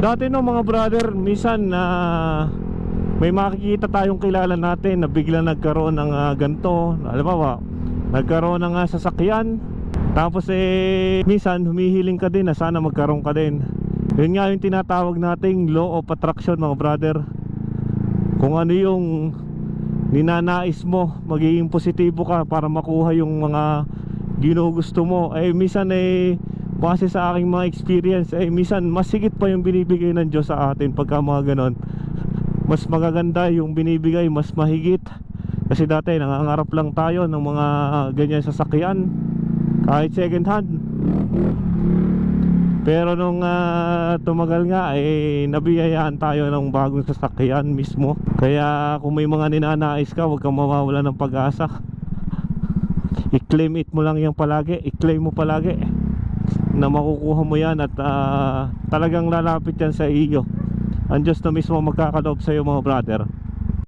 Dati no mga brother, minsan na may makikita tayong kilala natin na biglang nagkaroon ng ganito. Alam mo ba, nagkaroon ng sasakyan. Tapos minsan humihiling ka din na sana magkaroon ka din. Yun nga yung tinatawag nating law of attraction mga brother. Kung ano yung ninanais mo, magiging positibo ka para makuha yung mga ginugusto mo. Minsan base sa aking mga experience, minsan mas higit pa yung binibigay ng Diyos sa atin pagka mga ganon. Mas magaganda yung binibigay, mas mahigit. Kasi dati nangangarap lang tayo ng mga ganyan sasakyan, kahit second hand. Pero nung tumagal nga, nabiyayaan tayo ng bagong sasakyan mismo. Kaya kung may mga ninanais ka, huwag kang mawawala ng pag-asa. I-claim it mo lang yan palagi, i-claim mo palagi na makukuha mo yan. At talagang lalapit yan sa iyo. Ang Diyos na mismo magkakaloob sa iyo mga brother.